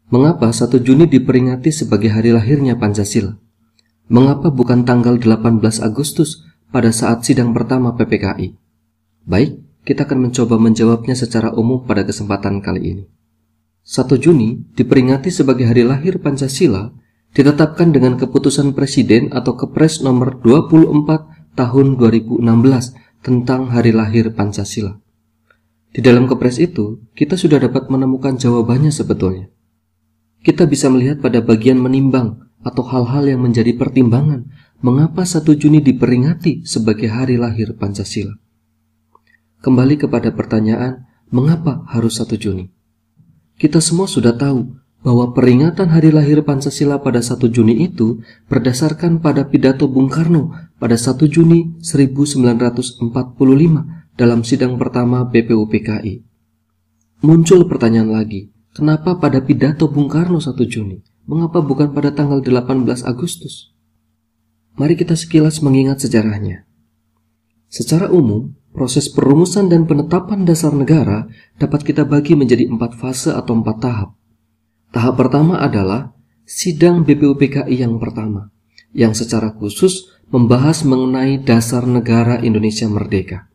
Mengapa 1 Juni diperingati sebagai hari lahirnya Pancasila? Mengapa bukan tanggal 18 Agustus pada saat sidang pertama PPKI? Baik, kita akan mencoba menjawabnya secara umum pada kesempatan kali ini. 1 Juni diperingati sebagai hari lahir Pancasila ditetapkan dengan keputusan Presiden atau Kepres nomor 24 tahun 2016 tentang hari lahir Pancasila. Di dalam Kepres itu, kita sudah dapat menemukan jawabannya sebetulnya. Kita bisa melihat pada bagian menimbang atau hal-hal yang menjadi pertimbangan mengapa 1 Juni diperingati sebagai hari lahir Pancasila. Kembali kepada pertanyaan, mengapa harus 1 Juni? Kita semua sudah tahu bahwa peringatan hari lahir Pancasila pada 1 Juni itu berdasarkan pada pidato Bung Karno pada 1 Juni 1945 dalam sidang pertama BPUPKI. Muncul pertanyaan lagi, kenapa pada pidato Bung Karno 1 Juni? Mengapa bukan pada tanggal 18 Agustus? Mari kita sekilas mengingat sejarahnya. Secara umum, proses perumusan dan penetapan dasar negara dapat kita bagi menjadi 4 fase atau 4 tahap. Tahap pertama adalah sidang BPUPKI yang pertama, yang secara khusus membahas mengenai dasar negara Indonesia Merdeka.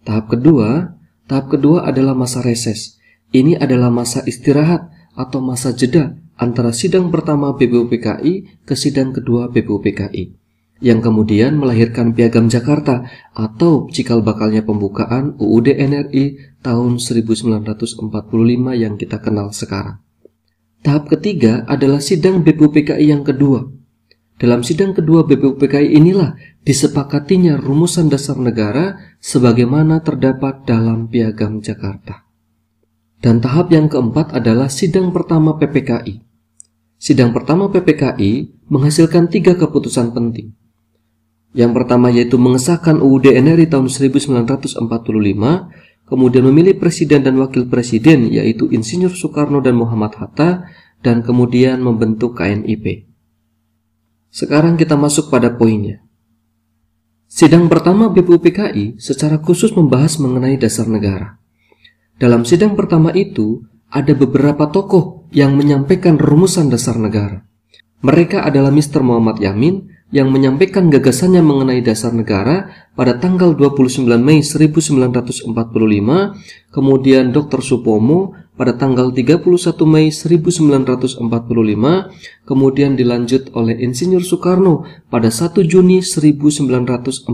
Tahap kedua adalah masa reses. Ini adalah masa istirahat atau masa jeda antara sidang pertama BPUPKI ke sidang kedua BPUPKI, yang kemudian melahirkan Piagam Jakarta atau cikal bakalnya pembukaan UUD NRI tahun 1945 yang kita kenal sekarang. Tahap ketiga adalah sidang BPUPKI yang kedua. Dalam sidang kedua BPUPKI inilah disepakatinya rumusan dasar negara sebagaimana terdapat dalam Piagam Jakarta. Dan tahap yang keempat adalah sidang pertama PPKI. Sidang pertama PPKI menghasilkan 3 keputusan penting. Yang pertama yaitu mengesahkan UUD NRI tahun 1945, kemudian memilih presiden dan wakil presiden yaitu Insinyur Soekarno dan Muhammad Hatta, dan kemudian membentuk KNIP. Sekarang kita masuk pada poinnya. Sidang pertama BPUPKI secara khusus membahas mengenai dasar negara. Dalam sidang pertama itu, ada beberapa tokoh yang menyampaikan rumusan dasar negara. Mereka adalah Mr. Muhammad Yamin yang menyampaikan gagasannya mengenai dasar negara pada tanggal 29 Mei 1945, kemudian Dr. Supomo pada tanggal 31 Mei 1945, kemudian dilanjut oleh Insinyur Soekarno pada 1 Juni 1945.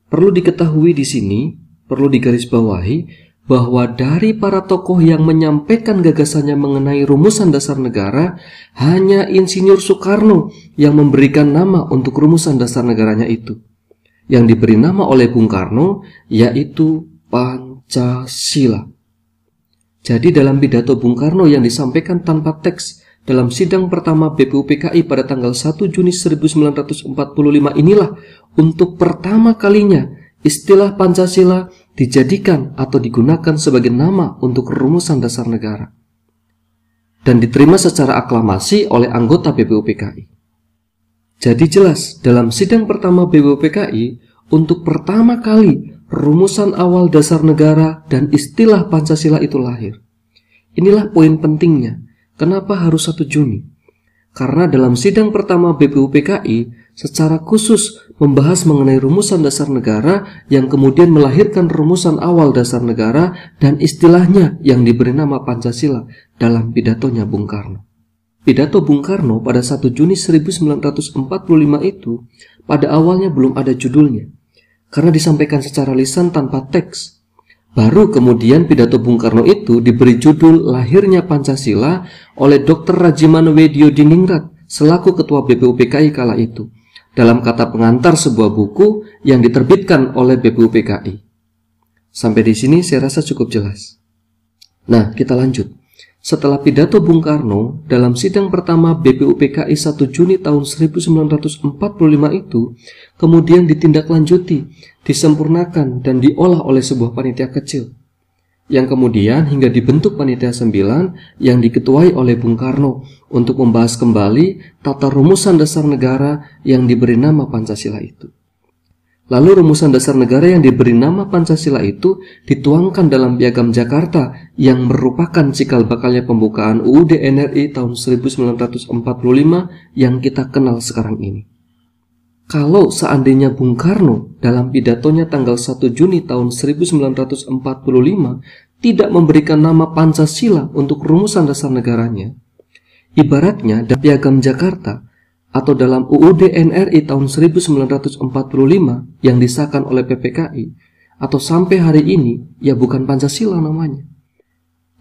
Perlu diketahui di sini, perlu digarisbawahi bahwa dari para tokoh yang menyampaikan gagasannya mengenai rumusan dasar negara, hanya Insinyur Soekarno yang memberikan nama untuk rumusan dasar negaranya itu. Yang diberi nama oleh Bung Karno yaitu Pancasila. Jadi dalam pidato Bung Karno yang disampaikan tanpa teks dalam sidang pertama BPUPKI pada tanggal 1 Juni 1945 inilah untuk pertama kalinya istilah Pancasila dijadikan atau digunakan sebagai nama untuk rumusan dasar negara dan diterima secara aklamasi oleh anggota BPUPKI. Jadi jelas dalam sidang pertama BPUPKI untuk pertama kali rumusan awal dasar negara dan istilah Pancasila itu lahir. Inilah poin pentingnya. Kenapa harus 1 Juni? Karena dalam sidang pertama BPUPKI secara khusus membahas mengenai rumusan dasar negara yang kemudian melahirkan rumusan awal dasar negara dan istilahnya yang diberi nama Pancasila dalam pidatonya Bung Karno. Pidato Bung Karno pada 1 Juni 1945 itu pada awalnya belum ada judulnya, karena disampaikan secara lisan tanpa teks. Baru kemudian pidato Bung Karno itu diberi judul Lahirnya Pancasila oleh Dr. Rajiman Weddiodiningrat selaku Ketua BPUPKI kala itu, dalam kata pengantar sebuah buku yang diterbitkan oleh BPUPKI. Sampai di sini saya rasa cukup jelas. Nah, kita lanjut. Setelah pidato Bung Karno dalam sidang pertama BPUPKI 1 Juni tahun 1945 itu kemudian ditindaklanjuti, disempurnakan dan diolah oleh sebuah panitia kecil yang kemudian hingga dibentuk panitia 9 yang diketuai oleh Bung Karno untuk membahas kembali tata rumusan dasar negara yang diberi nama Pancasila itu. Lalu rumusan dasar negara yang diberi nama Pancasila itu dituangkan dalam Piagam Jakarta yang merupakan cikal bakalnya pembukaan UUD NRI tahun 1945 yang kita kenal sekarang ini. Kalau seandainya Bung Karno dalam pidatonya tanggal 1 Juni tahun 1945 tidak memberikan nama Pancasila untuk rumusan dasar negaranya, ibaratnya dalam Piagam Jakarta atau dalam UUD NRI tahun 1945 yang disahkan oleh PPKI atau sampai hari ini ya bukan Pancasila namanya.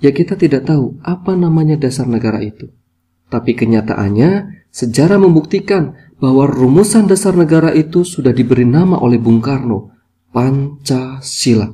Ya kita tidak tahu apa namanya dasar negara itu. Tapi kenyataannya sejarah membuktikan bahwa rumusan dasar negara itu sudah diberi nama oleh Bung Karno, Pancasila.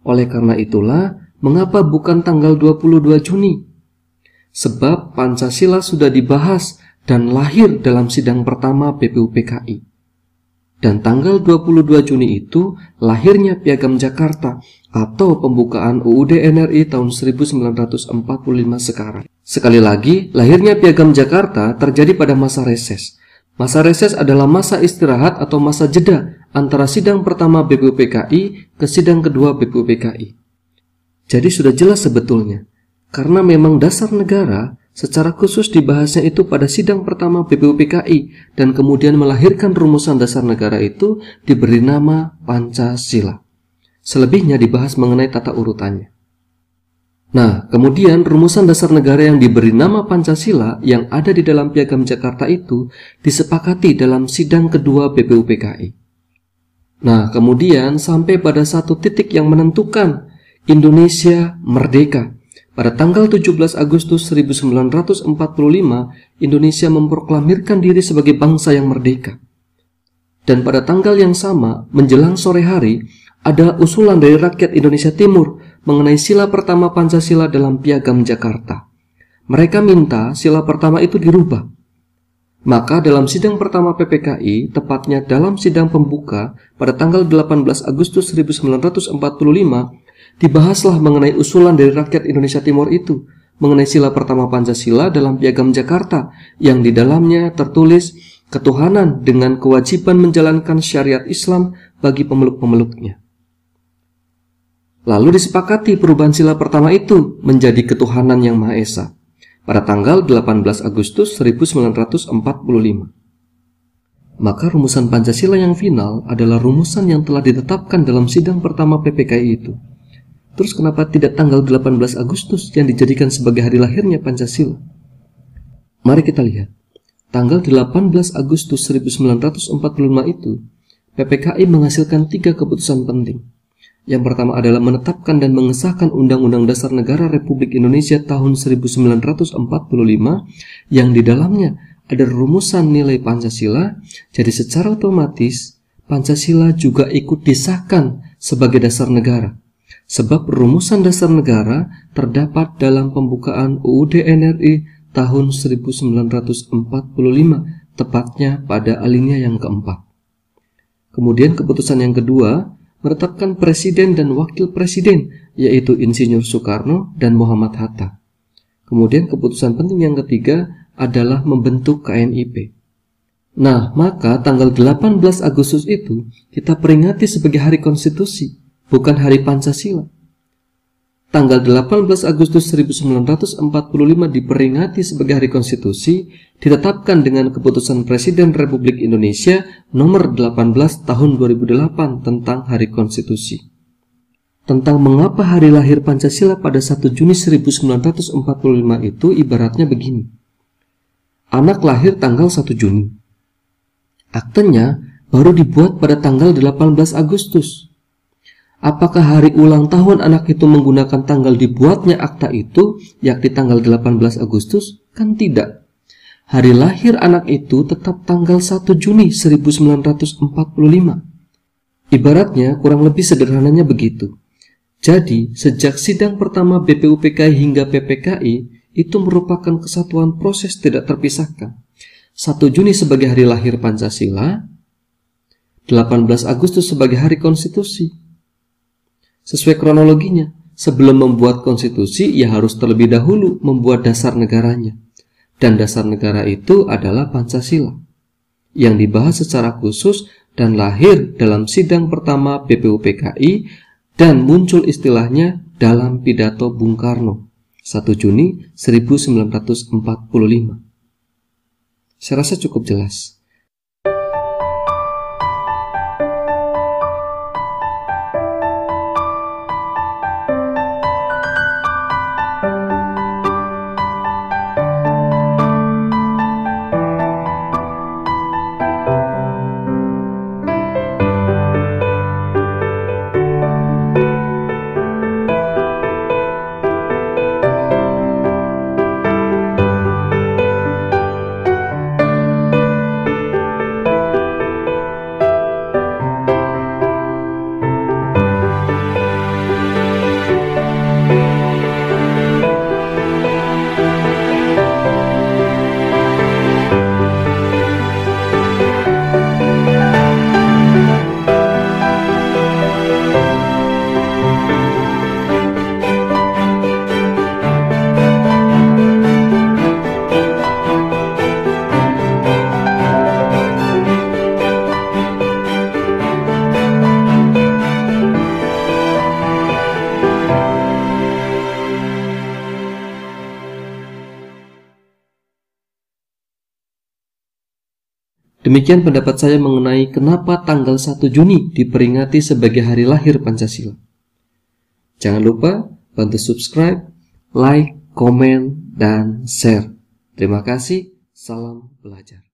Oleh karena itulah mengapa bukan tanggal 22 Juni? Sebab Pancasila sudah dibahas dan lahir dalam sidang pertama BPUPKI. Dan tanggal 22 Juni itu lahirnya Piagam Jakarta atau pembukaan UUD NRI tahun 1945 sekarang. Sekali lagi, lahirnya Piagam Jakarta terjadi pada masa reses. Masa reses adalah masa istirahat atau masa jeda antara sidang pertama BPUPKI ke sidang kedua BPUPKI. Jadi sudah jelas sebetulnya, karena memang dasar negara secara khusus dibahasnya itu pada sidang pertama BPUPKI dan kemudian melahirkan rumusan dasar negara itu diberi nama Pancasila. Selebihnya dibahas mengenai tata urutannya. Nah, kemudian rumusan dasar negara yang diberi nama Pancasila yang ada di dalam Piagam Jakarta itu disepakati dalam sidang kedua BPUPKI. Nah, kemudian sampai pada satu titik yang menentukan, Indonesia merdeka. Pada tanggal 17 Agustus 1945, Indonesia memproklamirkan diri sebagai bangsa yang merdeka. Dan pada tanggal yang sama, menjelang sore hari, ada usulan dari rakyat Indonesia Timur mengenai sila pertama Pancasila dalam Piagam Jakarta. Mereka minta sila pertama itu dirubah. Maka dalam sidang pertama PPKI, tepatnya dalam sidang pembuka pada tanggal 18 Agustus 1945, dibahaslah mengenai usulan dari rakyat Indonesia Timur itu mengenai sila pertama Pancasila dalam Piagam Jakarta yang di dalamnya tertulis ketuhanan dengan kewajiban menjalankan syariat Islam bagi pemeluk-pemeluknya. Lalu disepakati perubahan sila pertama itu menjadi ketuhanan yang Maha Esa pada tanggal 18 Agustus 1945. Maka rumusan Pancasila yang final adalah rumusan yang telah ditetapkan dalam sidang pertama PPKI itu. Terus kenapa tidak tanggal 18 Agustus yang dijadikan sebagai hari lahirnya Pancasila? Mari kita lihat. Tanggal 18 Agustus 1945 itu, PPKI menghasilkan 3 keputusan penting. Yang pertama adalah menetapkan dan mengesahkan Undang-Undang Dasar Negara Republik Indonesia tahun 1945 yang di dalamnya ada rumusan nilai Pancasila. Jadi secara otomatis Pancasila juga ikut disahkan sebagai dasar negara. Sebab rumusan dasar negara terdapat dalam pembukaan UUD NRI tahun 1945, tepatnya pada alinea yang keempat. Kemudian keputusan yang kedua, menetapkan presiden dan wakil presiden, yaitu Insinyur Soekarno dan Muhammad Hatta. Kemudian keputusan penting yang ketiga adalah membentuk KNIP. Nah, maka tanggal 18 Agustus itu kita peringati sebagai Hari Konstitusi, bukan Hari Pancasila. Tanggal 18 Agustus 1945 diperingati sebagai Hari Konstitusi, ditetapkan dengan keputusan Presiden Republik Indonesia nomor 18 tahun 2008 tentang Hari Konstitusi. Tentang mengapa hari lahir Pancasila pada 1 Juni 1945 itu ibaratnya begini. Anak lahir tanggal 1 Juni. Aktenya baru dibuat pada tanggal 18 Agustus. Apakah hari ulang tahun anak itu menggunakan tanggal dibuatnya akta itu, yakni tanggal 18 Agustus? Kan tidak. Hari lahir anak itu tetap tanggal 1 Juni 1945. Ibaratnya kurang lebih sederhananya begitu. Jadi, sejak sidang pertama BPUPKI hingga PPKI, itu merupakan kesatuan proses tidak terpisahkan. 1 Juni sebagai hari lahir Pancasila, 18 Agustus sebagai hari konstitusi. Sesuai kronologinya, sebelum membuat konstitusi, ia harus terlebih dahulu membuat dasar negaranya. Dan dasar negara itu adalah Pancasila, yang dibahas secara khusus dan lahir dalam sidang pertama BPUPKI dan muncul istilahnya dalam pidato Bung Karno 1 Juni 1945. Saya rasa cukup jelas. Demikian pendapat saya mengenai kenapa tanggal 1 Juni diperingati sebagai hari lahir Pancasila. Jangan lupa bantu subscribe, like, komen, dan share. Terima kasih. Salam belajar.